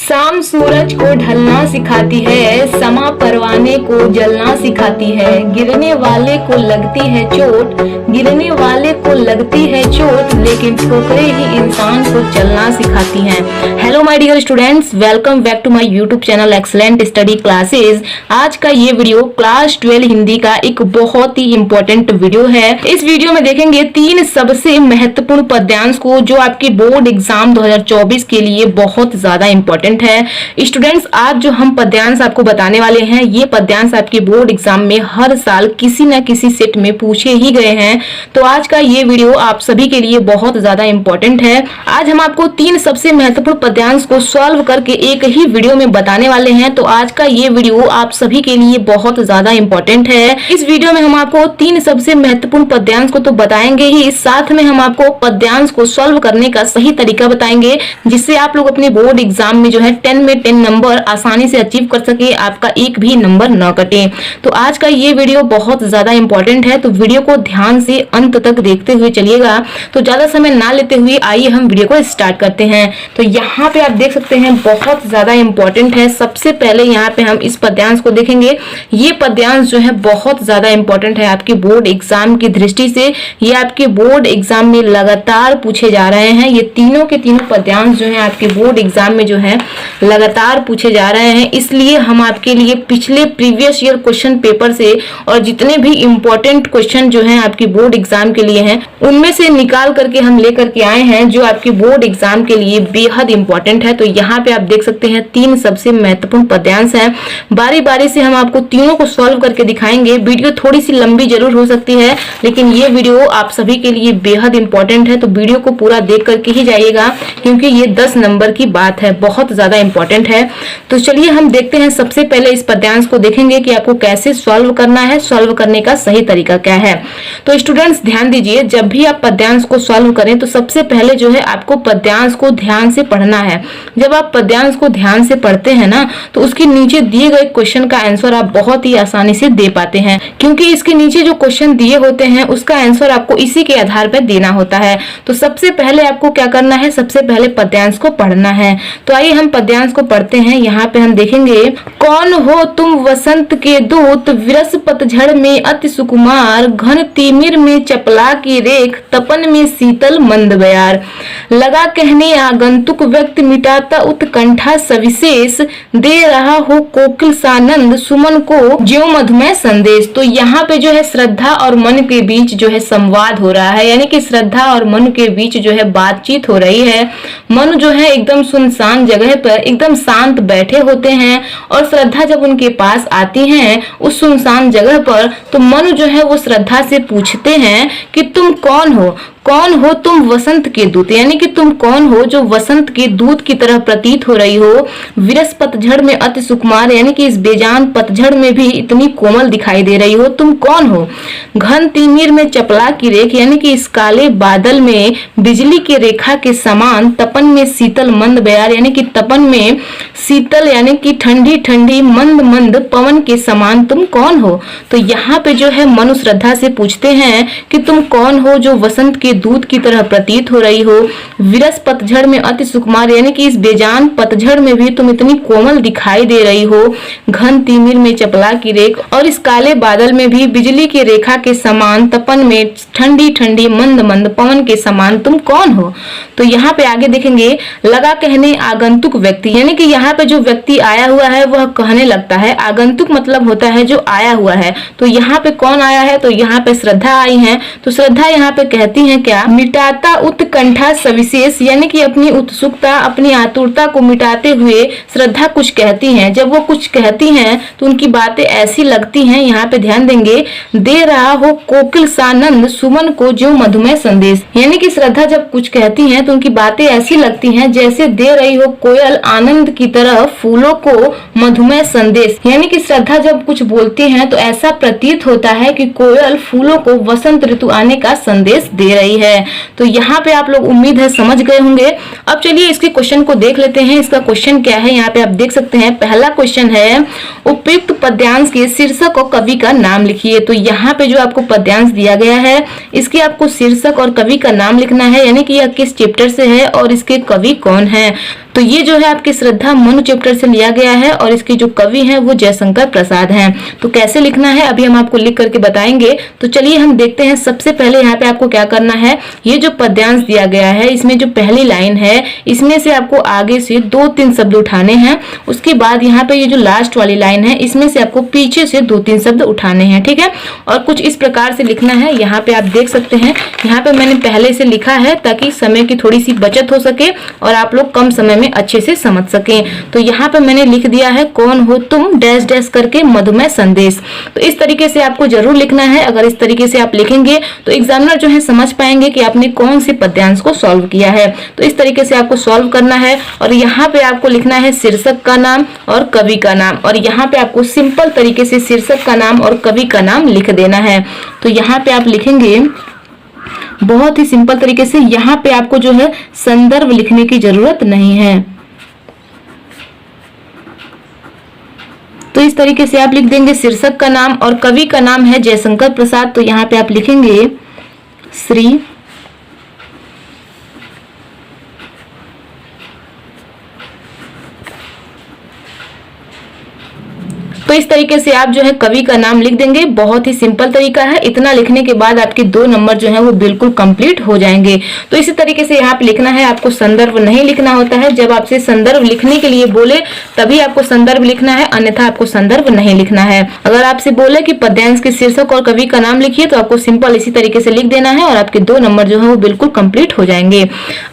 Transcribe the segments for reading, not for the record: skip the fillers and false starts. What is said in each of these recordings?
शाम सूरज को ढलना सिखाती है, समा परवाने को जलना सिखाती है। गिरने वाले को लगती है चोट, गिरने वाले को लगती है चोट, लेकिन ठोकरें ही इंसान को चलना सिखाती हैं। Hello my dear students, welcome back to my YouTube channel excellent study classes. आज का ये वीडियो क्लास 12 हिंदी का एक बहुत ही इंपॉर्टेंट वीडियो है। इस वीडियो में देखेंगे 3 सबसे महत्वपूर्ण पद्यांश को जो आपके बोर्ड एग्जाम 2024 के लिए बहुत ज्यादा इंपॉर्टेंट है। स्टूडेंट्स, आज जो हम पद्यांश आपको बताने वाले हैं, ये पद्यांश आपके बोर्ड एग्जाम में हर साल किसी न किसी सेट में पूछे ही गए हैं। तो आज का ये वीडियो आप सभी के लिए बहुत ज्यादा इंपॉर्टेंट है। आज हम आपको 3 सबसे महत्वपूर्ण पद्यांश को सॉल्व करके एक ही वीडियो में बताने वाले हैं। तो आज का ये वीडियो आप सभी के लिए बहुत ज्यादा इंपॉर्टेंट है। इस वीडियो में हम आपको 3 सबसे महत्वपूर्ण पद्यांश को तो बताएंगे ही, साथ में हम आपको पद्यांश को सॉल्व करने का सही तरीका बताएंगे, जिससे आप लोग अपने बोर्ड एग्जाम में जो है 10 में 10 नंबर आसानी से अचीव कर सके, आपका एक भी नंबर न कटे। तो आज का ये वीडियो बहुत ज्यादा इंपॉर्टेंट है, तो वीडियो को ध्यान से अंत तक देखते हुए चलिएगा। तो ज्यादा समय ना लेते हुए आइए हम वीडियो को स्टार्ट करते हैं। तो यहाँ पे आप देख सकते हैं बहुत ज्यादा इंपॉर्टेंट है। सबसे पहले यहाँ पे हम इस पद्यांश को देखेंगे। ये पद्यांश जो है बहुत ज्यादा इंपॉर्टेंट है आपके बोर्ड एग्जाम की दृष्टि से। ये आपके बोर्ड एग्जाम में लगातार पूछे जा रहे हैं। ये तीनों के तीनों पद्यांश जो है आपके बोर्ड एग्जाम में जो है लगातार पूछे जा रहे हैं। इसलिए हम आपके लिए पिछले प्रीवियस ईयर क्वेश्चन पेपर से और जितने भी इंपॉर्टेंट क्वेश्चन जो हैं आपके बोर्ड एग्जाम के लिए हैं, उनमें से निकाल करके हम लेकर के आए हैं जो आपके बोर्ड एग्जाम के लिए बेहद इंपॉर्टेंट है। तो यहाँ पे आप देख सकते हैं 3 सबसे महत्वपूर्ण पद्यांश हैं। बारी बारी से हम आपको तीनों को सॉल्व करके दिखाएंगे। वीडियो थोड़ी सी लंबी जरूर हो सकती है, लेकिन ये वीडियो आप सभी के लिए बेहद इंपॉर्टेंट है। तो वीडियो को पूरा देख करके ही जाइएगा, क्योंकि ये 10 नंबर की बात है, बहुत ज्यादा इंपॉर्टेंट है। तो चलिए हम देखते हैं। सबसे पहले इस पद्यांश को देखेंगे कि आपको कैसे सॉल्व करना है, सॉल्व करने का सही तरीका क्या है। तो स्टूडेंट्स ध्यान दीजिए, जब भी आप पद्यांश को सॉल्व करें तो सबसे पहले जो है आपको पद्यांश को ध्यान से पढ़ना है। जब आप पद्यांश को ध्यान से पढ़ते हैं ना, तो उसके नीचे दिए गए क्वेश्चन का आंसर आप बहुत ही आसानी से दे पाते हैं, क्योंकि इसके नीचे जो क्वेश्चन दिए होते हैं उसका आंसर आपको इसी के आधार पर देना होता है। तो सबसे पहले आपको क्या करना है, सबसे पहले पद्यांश को पढ़ना है। तो आइए हम पद्यांश को पढ़ते हैं। यहाँ पे हम देखेंगे, कौन हो तुम वसंत के दूत, विरस पतझड़ में अति सुकुमार, घन तिमिर में चपला की रेख, तपन में शीतल मंद बयार, लगा कहने आगंतुक व्यक्ति, मिटाता उत्कंठा सविशेष, दे रहा हो कोकिल सानंद, सुमन को ज्यों मधुमेह संदेश। तो यहाँ पे जो है श्रद्धा और मन के बीच जो है संवाद हो रहा है, यानी कि श्रद्धा और मन के बीच जो है बातचीत हो रही है। मन जो है एकदम सुनसान जगह पर एकदम शांत बैठे होते हैं, और श्रद्धा जब उनके पास आती हैं उस सुनसान जगह पर, तो मन जो है वो श्रद्धा से पूछते हैं कि तुम कौन हो, कौन हो तुम वसंत के दूत, यानी कि तुम कौन हो जो वसंत के दूत की तरह प्रतीत हो रही हो। विरस पतझड़ में अति सुकुमार, यानी कि इस बेजान पतझड़ में भी इतनी कोमल दिखाई दे रही हो, तुम कौन हो। घन तिमिर में चपला की रेख, यानी कि इस काले बादल में बिजली की रेखा के समान, तपन में शीतल मंद बयार, यानी कि तपन में शीतल यानी कि ठंडी ठंडी मंद मंद पवन के समान तुम कौन हो। तो यहाँ पे जो है मनु श्रद्धा से पूछते हैं कि तुम कौन हो जो वसंत के दूत की तरह प्रतीत हो रही हो। विरस पतझड़ में अति सुकुमार, यानी कि इस बेजान पतझड़ में भी तुम इतनी कोमल दिखाई दे रही हो। घन तिमिर में चपला की रेख, और इस काले बादल में भी बिजली की रेखा के समान, तपन में ठंडी ठंडी मंद मंद पवन के समान तुम कौन हो। तो यहाँ पे आगे देखेंगे, लगा कहने आगंतुक व्यक्ति, यानी कि यहाँ पे जो व्यक्ति आया हुआ है वह कहने लगता है। आगंतुक मतलब होता है जो आया हुआ है। तो यहाँ पे कौन आया है, तो यहाँ पे श्रद्धा आई है। तो श्रद्धा यहाँ पे कहती है क्या, मिटाता उत्कंठा सविशेष, यानी कि अपनी उत्सुकता, अपनी आतुरता को मिटाते हुए श्रद्धा कुछ कहती हैं। जब वो कुछ कहती हैं तो उनकी बातें ऐसी लगती हैं, यहाँ पे ध्यान देंगे, दे रहा हो कोकिल सानंद, सुमन को ज्यों मधुमेह संदेश, यानी कि श्रद्धा जब कुछ कहती हैं तो उनकी बातें ऐसी लगती हैं जैसे दे रही हो कोयल आनंद की तरह फूलों को मधुमेह संदेश, यानी कि श्रद्धा जब कुछ बोलती हैं तो ऐसा प्रतीत होता है कि कोयल फूलों को वसंत ऋतु आने का संदेश दे रही रही है। तो यहाँ पे आप लोग उम्मीद है समझ गए होंगे। अब चलिए इसके क्वेश्चन को देख लेते हैं। इसका क्वेश्चन क्या है, यहाँ पे आप देख सकते हैं। पहला क्वेश्चन है, उपयुक्त पद्यांश के शीर्षक और कवि का नाम लिखिए। तो यहाँ पे जो आपको पद्यांश दिया गया है, इसके आपको शीर्षक और कवि का नाम लिखना है, यानी कि यह किस चैप्टर से है और इसके कवि कौन है। तो ये जो है आपके श्रद्धा मनु चैप्टर से लिया गया है और इसके जो कवि हैं वो जयशंकर प्रसाद हैं। तो कैसे लिखना है अभी हम आपको लिख करके बताएंगे। तो चलिए हम देखते हैं। सबसे पहले यहाँ पे आपको क्या करना है, ये जो पद्यांश दिया गया है इसमें जो पहली लाइन है इसमें से आपको आगे से 2-3 शब्द उठाने हैं। उसके बाद यहाँ पे ये जो लास्ट वाली लाइन है इसमें से आपको पीछे से 2-3 शब्द उठाने हैं, ठीक है। और कुछ इस प्रकार से लिखना है। यहाँ पे आप देख सकते हैं, यहाँ पे मैंने पहले से लिखा है ताकि समय की थोड़ी सी बचत हो सके और आप लोग कम समय में अच्छे से समझ सकें। तो यहाँ पे मैंने लिख दिया है, कौन हो तुम डैश डैश करके मधुमेह संदेश। तो इस तरीके से आपको जरूर लिखना है। अगर इस तरीके से आप लिखेंगे तो एग्जामिनर जो है समझ पाएंगे कि आपने कौन से पद्यांश को सॉल्व किया है। तो इस तरीके से आपको सॉल्व करना है और यहाँ पे आपको लिखना है शीर्षक का नाम और कवि का नाम, और यहाँ पे आपको सिंपल तरीके से शीर्षक का नाम और कवि का नाम लिख देना है। तो यहाँ पे आप लिखेंगे बहुत ही सिंपल तरीके से। यहाँ पे आपको जो है संदर्भ लिखने की जरूरत नहीं है। तो इस तरीके से आप लिख देंगे शीर्षक का नाम और कवि का नाम है जयशंकर प्रसाद। तो यहाँ पे आप लिखेंगे श्री तो इस तरीके से आप जो है कवि का नाम लिख देंगे। बहुत ही सिंपल तरीका है। इतना लिखने के बाद आपके 2 नंबर जो है वो बिल्कुल कंप्लीट हो जाएंगे। तो इसी तरीके से यहाँ पे लिखना है। आपको संदर्भ नहीं लिखना होता है। जब आपसे संदर्भ लिखने के लिए बोले तभी आपको संदर्भ लिखना है, अन्यथा आपको संदर्भ नहीं लिखना है। अगर आपसे बोले कि पद्यांश के शीर्षक और कवि का नाम लिखिए तो आपको सिंपल इसी तरीके से लिख देना है और आपके 2 नंबर जो है वो बिल्कुल कंप्लीट हो जाएंगे।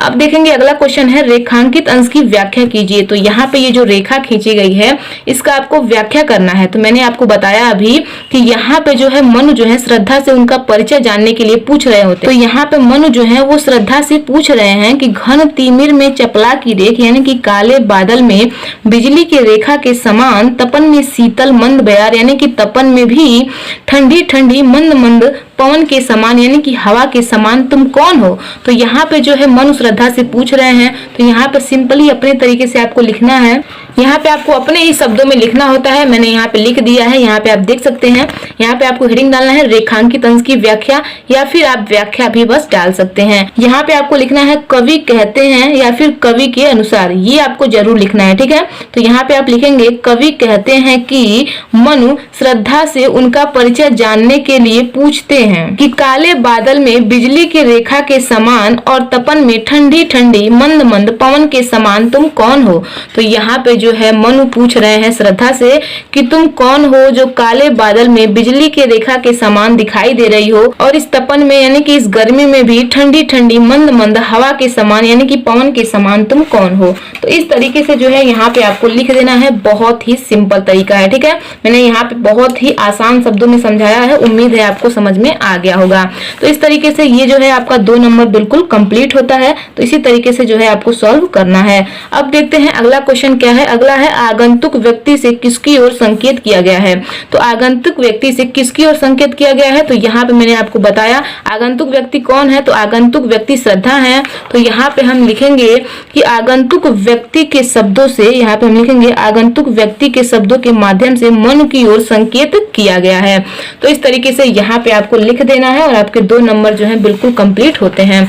अब देखेंगे अगला क्वेश्चन है, रेखांकित अंश की व्याख्या कीजिए। तो यहाँ पे ये जो रेखा खींची गई है इसका आपको व्याख्या करना है। तो मैंने आपको बताया अभी कि यहाँ पे जो है मनु जो है श्रद्धा से उनका परिचय जानने के लिए पूछ रहे होते। तो यहाँ पे मनु जो है वो श्रद्धा से पूछ रहे हैं कि घन तिमिर में चपला की रेख, यानी कि काले बादल में बिजली की रेखा के समान, तपन में शीतल मंद बयार, यानी कि तपन में भी ठंडी ठंडी मंद मंद पवन के समान, यानी कि हवा के समान तुम कौन हो। तो यहाँ पे जो है मनु श्रद्धा से पूछ रहे हैं। तो यहाँ पे सिंपली अपने तरीके से आपको लिखना है। यहाँ पे आपको अपने ही शब्दों में लिखना होता है। मैंने यहाँ पे लिख दिया है। यहाँ पे आप देख सकते हैं। यहाँ पे आपको हेडिंग डालना है रेखांकित अंश की व्याख्या, या फिर आप व्याख्या भी बस डाल सकते हैं। यहाँ पे आपको लिखना है कवि कहते हैं या फिर कवि के अनुसार, ये आपको जरूर लिखना है, ठीक है। तो यहाँ पे आप लिखेंगे कवि कहते हैं कि मनु श्रद्धा से उनका परिचय जानने के लिए पूछते हैं कि काले बादल में बिजली की रेखा के समान और तपन में ठंडी ठंडी मंद मंद पवन के समान तुम कौन हो। तो यहाँ पे जो है मनु पूछ रहे हैं श्रद्धा से कि तुम कौन हो जो काले बादल में बिजली की रेखा के समान दिखाई दे रही हो और इस तपन में, यानी कि इस गर्मी में भी ठंडी ठंडी मंद मंद हवा के समान, यानी कि पवन के समान तुम कौन हो। तो इस तरीके से जो है यहाँ पे आपको लिख देना है। बहुत ही सिंपल तरीका है, ठीक है। मैंने यहाँ पे बहुत ही आसान शब्दों में समझाया है। उम्मीद है आपको समझ में आ गया होगा। तो इस तरीके से ये जो है आपका 2 नंबर बिल्कुल कंप्लीट होता है। तो इसी तरीके से जो है आपको सॉल्व करना है। अब देखते हैं अगला क्वेश्चन क्या है। अगला है आगंतुक व्यक्ति से किसकी ओर संकेत किया गया है। तो आगंतुक व्यक्ति से किसकी ओर संकेत किया गया है, तो यहाँ पे मैंने आपको बताया आगंतुक व्यक्ति कौन है। तो आगंतुक व्यक्ति श्रद्धा है। तो यहाँ पे हम लिखेंगे कि आगंतुक व्यक्ति के शब्दों से, यहाँ पे हम लिखेंगे आगंतुक व्यक्ति के शब्दों के माध्यम से मनु की ओर संकेत किया गया है। तो इस तरीके से यहाँ पे आपको लिख देना है और आपके 2 नंबर जो है बिल्कुल कंप्लीट होते हैं।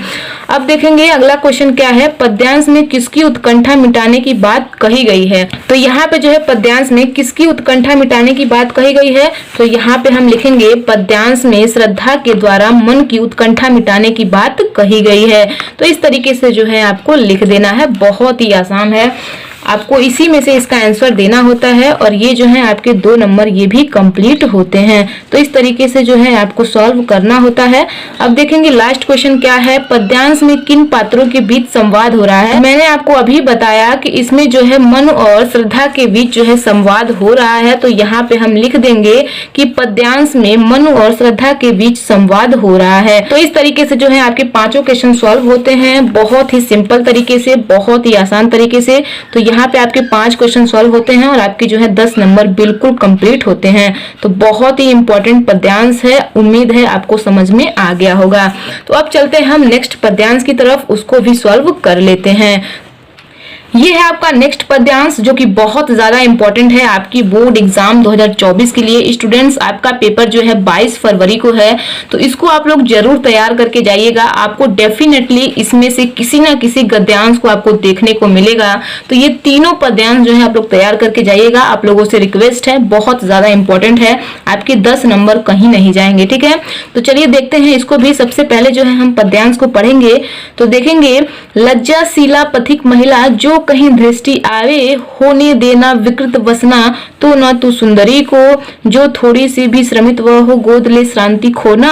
अब देखेंगे अगला क्वेश्चन क्या है, पद्यांश में किसकी उत्कंठा मिटाने की बात कही गई है। तो यहाँ पे जो है पद्यांश में किसकी उत्कंठा मिटाने की बात कही गई है। तो यहाँ पे हम लिखेंगे पद्यांश में श्रद्धा के द्वारा मन की उत्कंठा मिटाने की बात कही गई है। तो इस तरीके से जो है आपको लिख देना है। बहुत ही आसान है। आपको इसी में से इसका आंसर देना होता है और ये जो है आपके 2 नंबर ये भी कंप्लीट होते हैं। तो इस तरीके से जो है आपको सॉल्व करना होता है। अब देखेंगे लास्ट क्वेश्चन क्या है, पद्यांश में किन पात्रों के बीच संवाद हो रहा है। मैंने आपको अभी बताया कि इसमें जो है मनु और श्रद्धा के बीच जो है संवाद हो रहा है। तो यहाँ पे हम लिख देंगे कि पद्यांश में मनु और श्रद्धा के बीच संवाद हो रहा है। तो इस तरीके से जो है आपके 5 क्वेश्चन सॉल्व होते हैं। बहुत ही सिंपल तरीके से, बहुत ही आसान तरीके से। तो यहाँ पे आपके 5 क्वेश्चन सॉल्व होते हैं और आपके जो है 10 नंबर बिल्कुल कंप्लीट होते हैं। तो बहुत ही इंपॉर्टेंट पद्यांश है, उम्मीद है आपको समझ में आ गया होगा। तो अब चलते हैं हम नेक्स्ट पद्यांश की तरफ, उसको भी सॉल्व कर लेते हैं। ये है आपका नेक्स्ट पद्यांश जो कि बहुत ज्यादा इंपॉर्टेंट है आपकी बोर्ड एग्जाम 2024 के लिए। स्टूडेंट्स, आपका पेपर जो है 22 फरवरी को है, तो इसको आप लोग जरूर तैयार करके जाइएगा। आपको डेफिनेटली इसमें से किसी ना किसी गद्यांश को आपको देखने को मिलेगा। तो ये तीनों पद्यांश जो है आप लोग तैयार करके जाइएगा। आप लोगों से रिक्वेस्ट है, बहुत ज्यादा इंपॉर्टेंट है, आपके 10 नंबर कहीं नहीं जाएंगे। ठीक है, तो चलिए देखते हैं इसको भी। सबसे पहले जो है हम पद्यांश को पढ़ेंगे तो देखेंगे, लज्जाशीला पथिक महिला जो कहीं दृष्टि आवे, होने देना विकृत वसना तो न तू सुंदरी को, जो थोड़ी सी भी श्रमित वह हो गोद ले श्रांति खोना,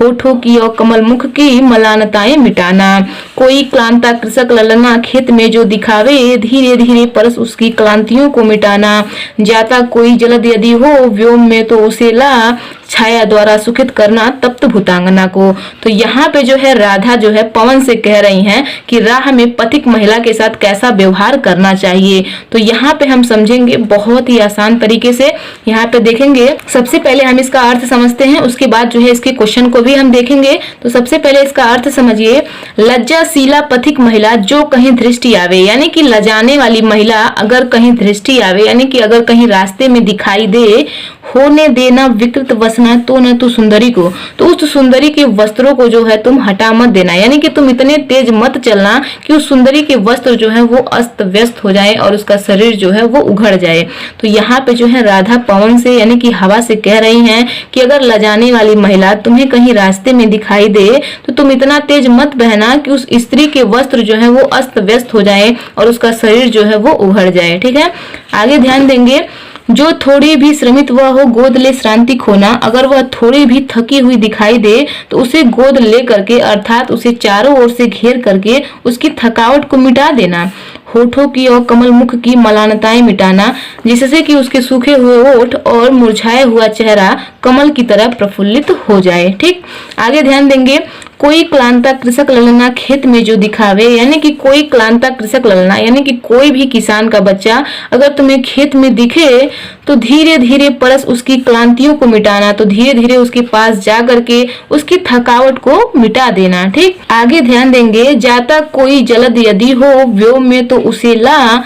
होठों की और कमल मुख की मलानताएं मिटाना। कोई क्लांता कृषक ललना खेत में जो दिखावे, धीरे धीरे परस उसकी क्लांतियों को मिटाना। जाता कोई जलद यदि हो व्योम में तो उसे ला, छाया द्वारा सुखित करना तप्त भूतांगना को। तो यहाँ पे जो है राधा जो है पवन से कह रही हैं कि राह में पथिक महिला के साथ कैसा व्यवहार करना चाहिए। तो यहाँ पे हम समझेंगे बहुत ही आसान तरीके से। यहाँ पे देखेंगे, सबसे पहले हम इसका अर्थ समझते हैं, उसके बाद जो है इसके क्वेश्चन को भी हम देखेंगे। तो सबसे पहले इसका अर्थ समझिए, लज्जाशीला पथिक महिला जो कहीं दृष्टि आवे, यानी कि लजाने वाली महिला अगर कहीं दृष्टि आवे, यानी कि अगर कहीं रास्ते में दिखाई दे, होने देना विकृत वसना तो न तू सुंदरी को, तो उस सुंदरी के वस्त्रों को जो है तुम हटा मत देना, यानी कि तुम इतने तेज मत चलना कि उस सुंदरी के वस्त्र जो है वो अस्त व्यस्त हो जाए और उसका शरीर जो है वो उघड़ जाए। तो यहाँ पे जो है राधा पवन से यानी कि हवा से कह रही हैं कि अगर लजाने वाली महिला तुम्हें कहीं रास्ते में दिखाई दे तो तुम इतना तेज मत बहना कि उस स्त्री के वस्त्र जो है वो अस्त व्यस्त हो जाए और उसका शरीर जो है वो उघड़ जाए। ठीक है, आगे ध्यान देंगे, जो थोड़ी भी श्रमित वह हो गोद ले श्रांति खोना, अगर वह थोड़ी भी थकी हुई दिखाई दे तो उसे गोद ले करके अर्थात उसे चारों ओर से घेर करके उसकी थकावट को मिटा देना। होठों की और कमल मुख की मलानताएं मिटाना, जिससे कि उसके सूखे हुए होठ और मुरझाया हुआ चेहरा कमल की तरह प्रफुल्लित हो जाए। ठीक, आगे ध्यान देंगे, कोई क्लांता कृषक ललना खेत में जो दिखावे, यानी कि कोई क्लांता कृषक ललना यानी कि कोई भी किसान का बच्चा अगर तुम्हें खेत में दिखे तो धीरे धीरे परस उसकी क्लांतियों को मिटाना, तो धीरे धीरे उसके पास जा करके उसकी थकावट को मिटा देना। ठीक, आगे ध्यान देंगे, जाता कोई जलद यदि हो व्योम में तो उसे ला,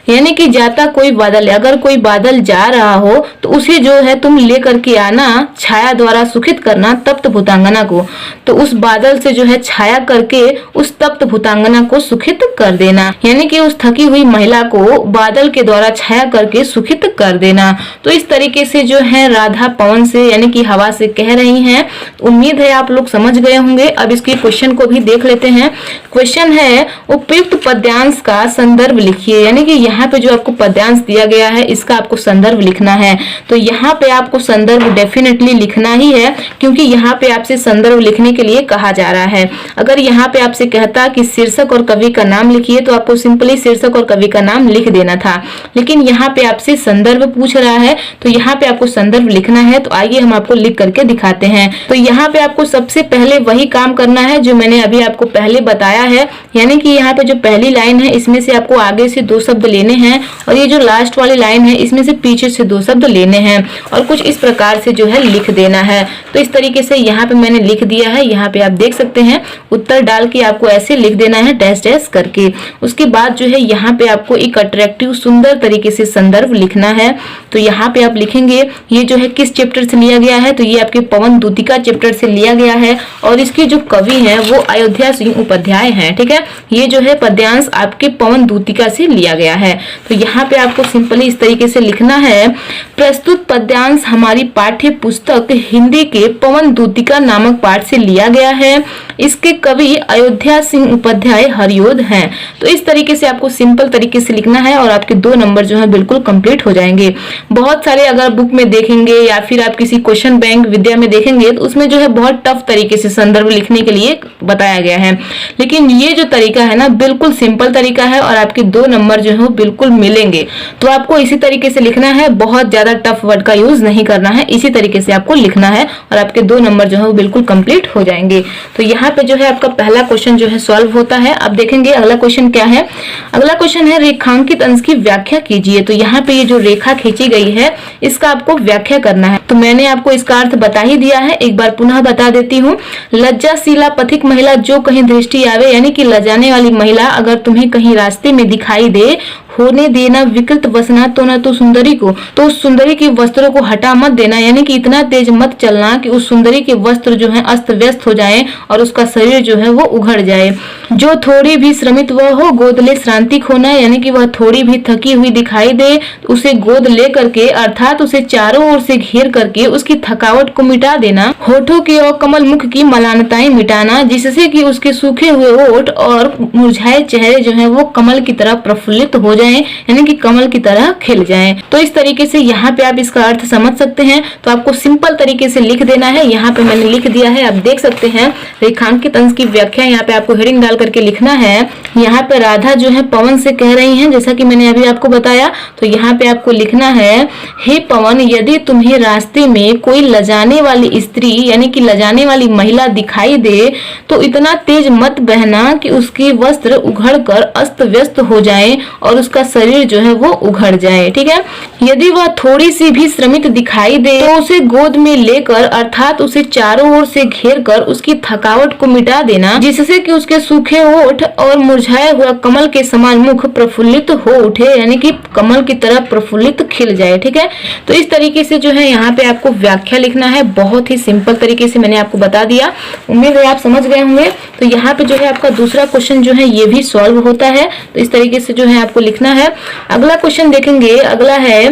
यानी कि जाता कोई बादल, अगर कोई बादल जा रहा हो तो उसे जो है तुम लेकर के आना, छाया द्वारा सुखित करना तप्त भूतांगना को, तो उस बादल से जो है छाया करके उस तप्त भूतांगना को सुखित कर देना, यानी कि उस थकी हुई महिला को बादल के द्वारा छाया करके सुखित कर देना। तो इस तरीके से जो है राधा पवन से यानी कि हवा से कह रही हैं। उम्मीद है आप लोग समझ गए होंगे। अब इसके क्वेश्चन को भी देख लेते हैं। क्वेश्चन है, उपयुक्त पद्यांश का संदर्भ लिखिए, यानी कि यहाँ पे जो आपको पद्यांश दिया गया है इसका आपको संदर्भ लिखना है। तो यहाँ पे आपको संदर्भ डेफिनेटली लिखना ही है, क्योंकि यहाँ पे आपसे संदर्भ लिखने के लिए कहा जा रहा है। अगर यहाँ पे आपसे कहता कि शीर्षक और कवि का नाम लिखिए तो आपको सिंपली शीर्षक और कवि का नाम लिख देना था, लेकिन यहाँ पे आपसे संदर्भ पूछ रहा है तो यहाँ पे आपको संदर्भ लिखना है। तो आइए हम आपको लिख करके दिखाते हैं। तो यहाँ पे आपको सबसे पहले वही काम करना है जो मैंने अभी आपको पहले बताया है, यानी कि यहाँ पे जो पहली लाइन है इसमें से आपको आगे से 2 शब्द लेने हैं और ये जो लास्ट वाली लाइन है इसमें से पीछे से 2 शब्द लेने हैं और कुछ इस प्रकार से जो है लिख देना है। तो इस तरीके से यहाँ पे मैंने लिख दिया है, यहाँ पे आप देख सकते हैं। उत्तर डाल के आपको ऐसे लिख देना है डैश डैश करके। उसके बाद जो है यहाँ पे आपको एक अट्रैक्टिव सुंदर तरीके से संदर्भ लिखना है। तो यहाँ पे आप लिखेंगे ये जो है किस चैप्टर से लिया गया है, तो ये आपके पवन दूतिका चैप्टर से लिया गया है और इसके जो कवि हैं वो अयोध्या सिंह उपाध्याय हैं। ठीक है, ये जो है पद्यांश आपके पवन दूतिका से लिया गया है। तो यहाँ पे आपको सिंपली इस तरीके से लिखना है, प्रस्तुत पद्यांश हमारी पाठ्य पुस्तक हिंदी के पवन दूतिका नामक पाठ से लिया गया है। इसके कवि अयोध्या सिंह उपाध्याय हरियोध हैं। तो इस तरीके से आपको सिंपल तरीके से लिखना है और आपके 2 नंबर जो है बिल्कुल कंप्लीट हो जाएंगे। बहुत सारे अगर बुक में देखेंगे या फिर आप किसी क्वेश्चन बैंक विद्या में देखेंगे तो उसमें जो है बहुत टफ तरीके से संदर्भ लिखने के लिए बताया गया है, लेकिन ये जो तरीका है ना बिल्कुल सिंपल तरीका है और आपके 2 नंबर जो है बिल्कुल मिलेंगे। तो आपको इसी तरीके से लिखना है, बहुत ज्यादा टफ वर्ड का यूज नहीं करना है, इसी तरीके से आपको लिखना है और आपके 2 नंबर जो है वो बिल्कुल कंप्लीट हो जाएंगे। तो यहाँ यहाँ पे जो है आपका पहला क्वेश्चन जो है सॉल्व होता है। अब देखेंगे अगला क्वेश्चन क्या है। अगला क्वेश्चन है रेखांकित अंश की व्याख्या कीजिए। तो यहाँ पे ये जो रेखा खींची गई है इसका आपको व्याख्या करना है। तो मैंने आपको इसका अर्थ बता ही दिया है, एक बार पुनः बता देती हूँ। लज्जाशीला पथिक महिला जो कहीं दृष्टि आवे, यानी कि लजाने वाली महिला अगर तुम्हें कहीं रास्ते में दिखाई दे, होने देना विकृत वसना तो न तो सुंदरी को, तो उस सुंदरी के वस्त्रों को हटा मत देना, यानी कि इतना तेज मत चलना कि उस सुंदरी के वस्त्र जो है अस्त व्यस्त हो जाए और उसका शरीर जो है वो उघड़ जाए। जो थोड़ी भी श्रमित वह हो गोद ले श्रांतिक होना, यानी कि वह थोड़ी भी थकी हुई दिखाई दे तो उसे गोद ले करके अर्थात उसे चारों ओर से घेर करके उसकी थकावट को मिटा देना। होठों की और कमल मुख की मलानताएं मिटाना, जिससे कि उसके सूखे हुए होठ और मुरझाए चेहरे जो है वो कमल की तरह प्रफुल्लित हो जाए, यानी कि कमल की तरह खिल जाएं। तो इस तरीके से यहाँ पे आप इसका अर्थ समझ सकते हैं। तो आपको सिंपल तरीके से लिख देना है। यहाँ पे मैंने लिख दिया है, आप देख सकते हैं। रेखांकित अंश की व्याख्या यहाँ पे आपको हेडिंग डाल करके लिखना है। यहाँ पे राधा जो है पवन से कह रही हैं, जैसा कि मैंने अभी आपको बताया। तो यहाँ पे आपको लिखना है, हे पवन, यदि तुम्हें रास्ते में कोई लजाने वाली स्त्री यानी कि लजाने वाली महिला दिखाई दे तो इतना तेज मत बहना कि उसके वस्त्र उघड़ कर अस्त व्यस्त हो जाए और उसका शरीर जो है वो उघड़ जाए। ठीक है। यदि वह थोड़ी सी भी श्रमित दिखाई दे तो उसे गोद में लेकर अर्थात उसे चारों ओर से घेर कर उसकी थकावट को मिटा देना, जिससे कि उसके सूखे होठ और मुरझाया हुआ कमल के समान मुख प्रफुल्लित हो उठे, यानी कि कमल की तरह प्रफुल्लित खिल जाए। ठीक है। तो इस तरीके से जो है यहाँ पे आपको व्याख्या लिखना है। बहुत ही सिंपल तरीके से मैंने आपको बता दिया, उम्मीद है आप समझ गए होंगे। तो यहाँ पे जो है आपका दूसरा क्वेश्चन जो है ये भी सॉल्व होता है। तो इस तरीके से जो है आपको लिखना है। अगला क्वेश्चन देखेंगे। अगला है,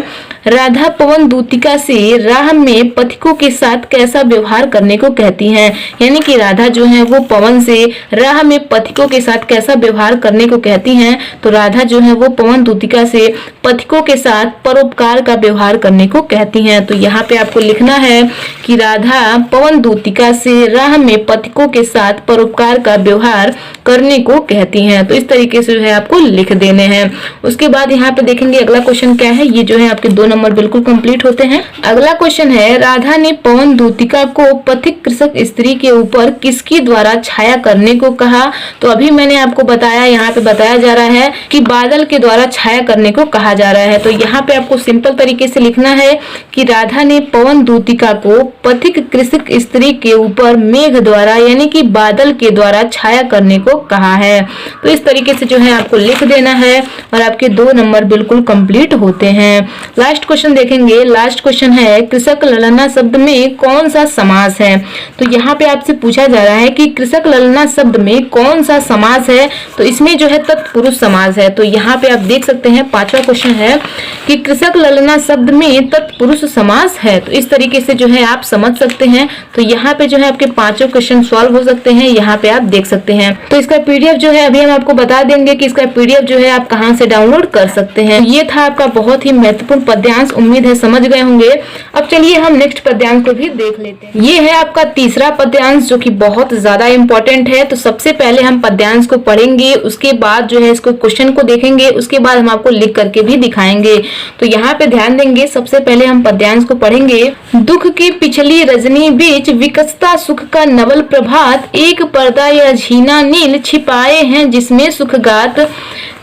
राधा पवन दूतिका से राह में पथिकों के साथ कैसा व्यवहार करने को कहती हैं, यानी कि राधा जो है वो पवन से राह में पथिकों के साथ कैसा व्यवहार करने को कहती हैं। तो राधा जो है वो पवन दूतिका से पथिकों के साथ परोपकार का व्यवहार करने को कहती हैं। तो यहाँ पे आपको लिखना है कि राधा पवन दूतिका से राह में पथिकों के साथ परोपकार का व्यवहार करने को कहती हैं। तो इस तरीके से जो है आपको लिख देने हैं। उसके बाद यहाँ पे देखेंगे अगला क्वेश्चन क्या है। ये जो है आपके 2 नंबर बिल्कुल कंप्लीट होते हैं। अगला क्वेश्चन है, राधा ने पवन दूतिका को पथिक कृषक स्त्री के ऊपर किसकी द्वारा छाया करने को कहा। तो अभी मैंने आपको बताया, यहाँ पे बताया जा रहा है कि बादल के द्वारा छाया करने को कहा जा रहा है। तो यहाँ पे आपको सिंपल तरीके से लिखना है कि राधा ने पवन दूतिका को पथिक कृषक स्त्री के ऊपर मेघ द्वारा यानी कि बादल के द्वारा छाया करने को कहा है। तो इस तरीके से जो है आपको लिख देना है और आपके 2 नंबर बिल्कुल कंप्लीट होते हैं। लास्ट क्वेश्चन देखेंगे। लास्ट क्वेश्चन है, कृषक ललना शब्द में कौन सा समास है। तो यहाँ पे आपसे पूछा जा रहा है कि कृषक ललना शब्द में कौन सा समास है। तो इसमें जो है तत्पुरुष समास है। तो यहाँ पे आप देख सकते हैं 5वां क्वेश्चन है कि कृषक ललना शब्द में तत्पुरुष समास है। तो इस तरीके से जो है आप समझ सकते हैं। तो यहाँ पे जो है आपके 5 क्वेश्चन सॉल्व हो सकते हैं, यहाँ पे आप देख सकते हैं। तो इसका पीडीएफ जो है अभी हम आपको बता देंगे कि इसका पीडीएफ जो है आप कहाँ से डाउनलोड कर सकते हैं। ये था आपका बहुत ही महत्वपूर्ण पद्यांश, उम्मीद है समझ गए होंगे। अब चलिए हम नेक्स्ट पद्यांश को भी देख लेते हैं। ये है आपका तीसरा पद्यांश जो कि बहुत ज्यादा इंपॉर्टेंट है। तो सबसे पहले हम पद्यांश को पढ़ेंगे, उसके बाद जो है इसको क्वेश्चन को देखेंगे, उसके बाद हम आपको लिख करके भी दिखाएंगे। तो यहाँ पे ध्यान देंगे। सबसे पहले हम पद्यांश को पढ़ेंगे। दुख की पिछली रजनी बीच विकसता सुख का नवल प्रभात, एक पर्दा या झीना नील छिपाए हैं जिसमें सुख गात,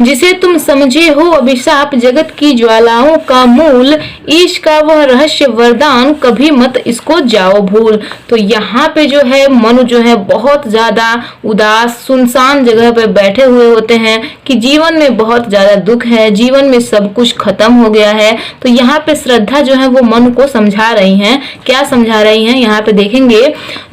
जिसे तुम समझे हो अभिशाप जगत की ज्वालाओं का मूल, ईश का वह रहस्य वरदान कभी मत इसको जाओ भूल। तो यहाँ पे जो है मनु जो है बहुत ज्यादा उदास सुनसान जगह पे बैठे हुए होते हैं कि जीवन में बहुत ज्यादा दुख है, जीवन में सब कुछ खत्म हो गया है। तो यहाँ पे श्रद्धा जो है वो मनु को समझा रही हैं। क्या समझा रही हैं यहाँ पे देखेंगे।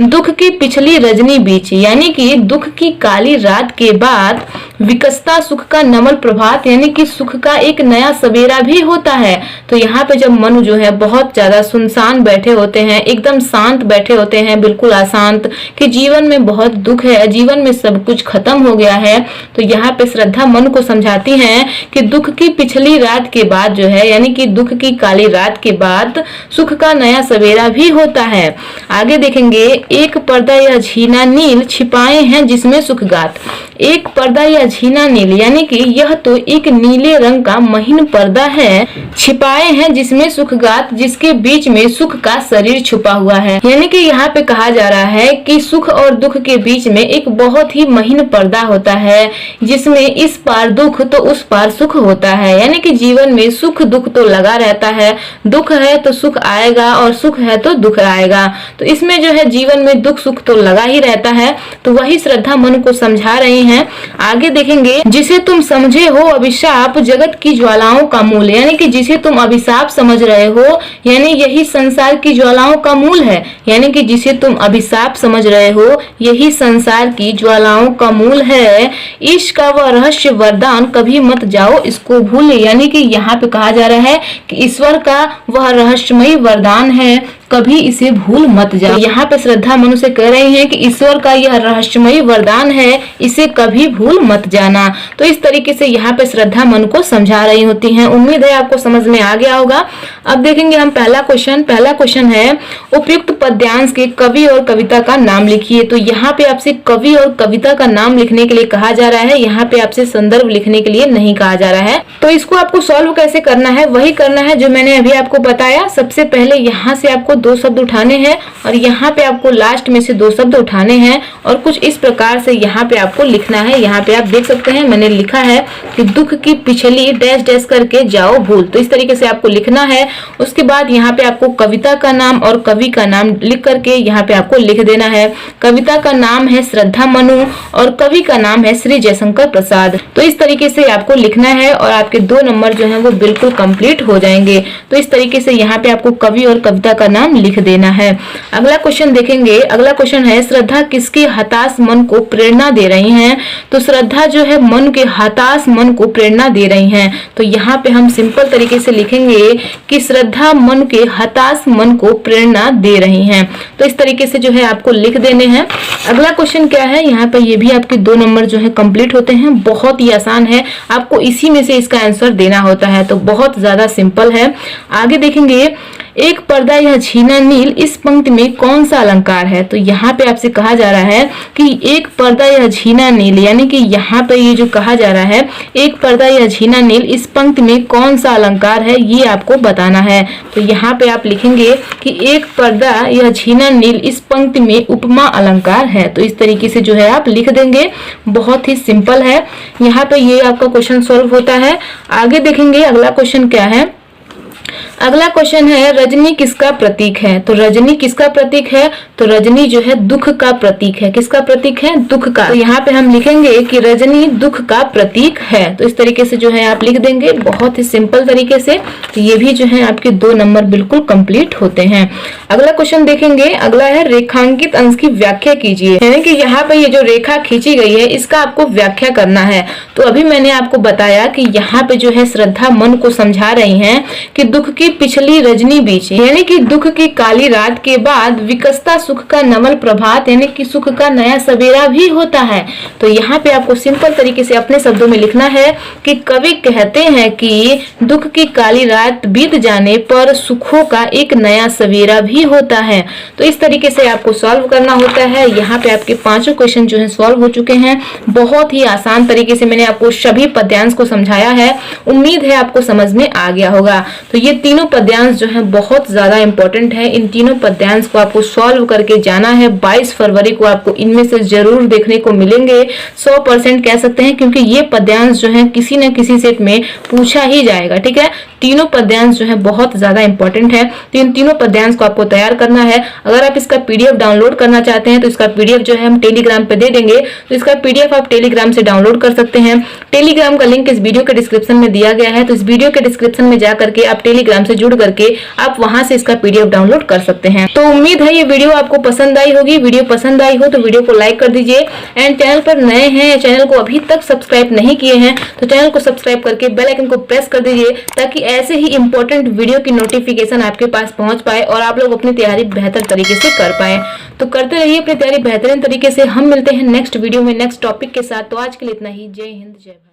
दुख की पिछली रजनी बीच यानी कि दुख की काली रात के बाद विकसता सुख का नवल प्रभात यानी कि सुख का एक नया सवेरा भी होता है। तो यहाँ पे जब मनु जो है बहुत ज्यादा सुनसान बैठे होते हैं, एकदम शांत बैठे होते हैं, बिल्कुल अशांत कि जीवन में बहुत दुख है, जीवन में सब कुछ खत्म हो गया है। तो यहाँ पे श्रद्धा मनु को समझाती हैं कि दुख की पिछली रात के बाद जो है यानी कि दुख की काली रात के बाद सुख का नया सवेरा भी होता है। आगे देखेंगे। एक पर्दा या झीना नील छिपाए हैं जिसमें सुख गात। एक पर्दा या झीना नील यानी कि यह तो एक नीले रंग का महीन पर्दा है, छिपाए आए हैं जिसमें सुखगात, जिसके बीच में सुख का शरीर छुपा हुआ है। यानी कि यहाँ पे कहा जा रहा है कि सुख और दुख के बीच में एक बहुत ही महीन पर्दा होता है, जिसमें इस पार दुख तो उस पार सुख होता है। यानी कि जीवन में सुख दुख तो लगा रहता है, दुख है तो सुख आएगा और सुख है तो दुख आएगा। तो इसमें जो है जीवन में दुख सुख तो लगा ही रहता है। तो वही श्रद्धा मन को समझा रही हैं। आगे देखेंगे, जिसे तुम समझे हो अभिशाप जगत की ज्वालाओं का मूल। यानी कि जिसे तुम अभिशाप समझ रहे हो, यानी यही संसार की ज्वालाओं का मूल है। यानी कि जिसे तुम अभिशाप समझ रहे हो, यही संसार की ज्वालाओं का मूल है। ईश का वह रहस्य वरदान कभी मत जाओ इसको भूल। यानी कि यहाँ पे कहा जा रहा है कि ईश्वर का वह रहस्यमयी वरदान है, कभी इसे भूल मत जाओ। तो यहाँ पे श्रद्धा मनु से कह रही है कि ईश्वर का यह रहस्यमयी वरदान है, इसे कभी भूल मत जाना। तो इस तरीके से यहाँ पे श्रद्धा मनु को समझा रही होती हैं। उम्मीद है आपको समझ में आ गया होगा। अब देखेंगे हम पहला क्वेश्चन है उपयुक्त पद्यांश के कवि और कविता का नाम लिखिए। तो यहाँ पे आपसे कवि और कविता का नाम लिखने के लिए कहा जा रहा है, यहाँ पे आपसे संदर्भ लिखने के लिए नहीं कहा जा रहा है। तो इसको आपको सॉल्व कैसे करना है, वही करना है जो मैंने अभी आपको बताया। सबसे पहले यहाँ से आपको 2 शब्द उठाने हैं और यहाँ पे आपको लास्ट में से 2 शब्द उठाने हैं और कुछ इस प्रकार से यहाँ पे आपको लिखना है। यहाँ पे आप देख सकते हैं मैंने लिखा है कि दुख की पिछली डैश डैश करके जाओ भूल। तो इस तरीके से आपको लिखना है। उसके बाद यहाँ पे आपको कविता का नाम और कवि का नाम लिख करके यहाँ पे आपको लिख देना है। कविता का नाम है श्रद्धा मनु और कवि का नाम है श्री जयशंकर प्रसाद। तो इस तरीके से आपको लिखना है और आपके 2 नंबर जो है वो बिल्कुल कंप्लीट हो जाएंगे। तो इस तरीके से यहाँ पे आपको कवि और कविता का नाम लिख देना है। अगला क्वेश्चन देखेंगे। अगला क्वेश्चन है श्रद्धा किसके हताश मन को प्रेरणा दे रही हैं। तो श्रद्धा जो है मन के हताश मन को प्रेरणा दे रही हैं। तो यहाँ पे हम सिंपल तरीके से लिखेंगे कि श्रद्धा मन के हताश मन को प्रेरणा दे रही हैं। तो इस तरीके से जो है आपको लिख देने हैं। अगला क्वेश्चन क्या है, यहाँ पे ये भी आपके 2 नंबर जो है कंप्लीट होते हैं। बहुत ही आसान है, आपको इसी में से इसका आंसर देना होता है। तो बहुत ज्यादा सिंपल है। आगे देखेंगे, एक पर्दा यह झीना नील, इस पंक्ति में कौन सा अलंकार है। तो यहाँ पे आपसे कहा जा रहा है कि एक पर्दा यह झीना नील, यानी कि यहाँ पे ये जो कहा जा रहा है एक पर्दा यह झीना नील, इस पंक्ति में कौन सा अलंकार है, ये आपको बताना है। तो यहाँ पे आप लिखेंगे कि एक पर्दा यह झीना नील, इस पंक्ति में उपमा अलंकार है। तो इस तरीके से जो है आप लिख देंगे। बहुत ही सिंपल है। यहाँ पे ये आपका क्वेश्चन सॉल्व होता है। आगे देखेंगे अगला क्वेश्चन क्या है। अगला क्वेश्चन है रजनी किसका प्रतीक है। तो रजनी किसका प्रतीक है, तो रजनी जो है दुख का प्रतीक है। किसका प्रतीक है, दुख का। तो यहाँ पे हम लिखेंगे कि रजनी दुख का प्रतीक है। तो इस तरीके से जो है आप लिख देंगे बहुत ही सिंपल तरीके से। तो ये भी जो है आपके 2 नंबर बिल्कुल कंप्लीट होते हैं। अगला क्वेश्चन देखेंगे। अगला है रेखांकित अंश की व्याख्या कीजिए। यानी कि यहाँ पे ये जो रेखा खींची गई है इसका आपको व्याख्या करना है। तो अभी मैंने आपको बताया कि यहाँ पे जो है श्रद्धा मन को समझा रही है कि दुख की पिछली रजनी बीच, यानी कि दुख की काली रात के बाद विकसता सुख का नवल प्रभात, यानी कि सुख का नया सवेरा भी होता है। तो यहाँ पे आपको सिंपल तरीके से अपने शब्दों में लिखना है कि कवि कहते हैं कि दुख की काली रात बीत जाने पर सुखों का एक नया सवेरा भी होता है। तो इस तरीके से आपको सॉल्व करना होता है। यहाँ पे आपके 5 क्वेश्चन जो है सॉल्व हो चुके हैं। बहुत ही आसान तरीके से मैंने आपको सभी पद्यांश को समझाया है। उम्मीद है आपको समझ में आ गया होगा। तो ये तीनों पद्यांश जो है बहुत ज्यादा इंपॉर्टेंट है। इन तीनों पद्यांश को आपको सॉल्व करके जाना है। 22 फरवरी को आपको इनमें से जरूर देखने को मिलेंगे। 100% कह सकते हैं, क्योंकि ये पद्यांश जो है किसी न किसी सेट में पूछा ही जाएगा। ठीक है, तीनों पद्यांश जो है बहुत ज्यादा इंपॉर्टेंट है। तो इन तीनों पद्यांश को आपको तैयार करना है। अगर आप इसका पीडीएफ डाउनलोड करना चाहते हैं तो इसका पीडीएफ जो है हम टेलीग्राम पे दे देंगे। तो इसका पीडीएफ आप टेलीग्राम से डाउनलोड कर सकते हैं। टेलीग्राम का लिंक इस वीडियो के डिस्क्रिप्शन में दिया गया है। तो इस वीडियो के डिस्क्रिप्शन में जा करके आप टेलीग्राम से जुड़ करके आप वहां से इसका पीडीएफ डाउनलोड कर सकते हैं। तो उम्मीद है ये वीडियो आपको पसंद आई होगी। वीडियो पसंद आई हो तो वीडियो को लाइक कर दीजिए। एंड चैनल पर नए हैं, चैनल को अभी तक सब्सक्राइब नहीं किए हैं तो चैनल को सब्सक्राइब करके बेल आइकन को प्रेस कर दीजिए, ताकि ऐसे ही इंपॉर्टेंट वीडियो की नोटिफिकेशन आपके पास पहुंच पाए और आप लोग अपनी तैयारी बेहतर तरीके से कर पाए। तो करते रहिए अपनी तैयारी बेहतरीन तरीके से। हम मिलते हैं नेक्स्ट वीडियो में नेक्स्ट टॉपिक के साथ। तो आज के लिए इतना ही। जय हिंद, जय भारत।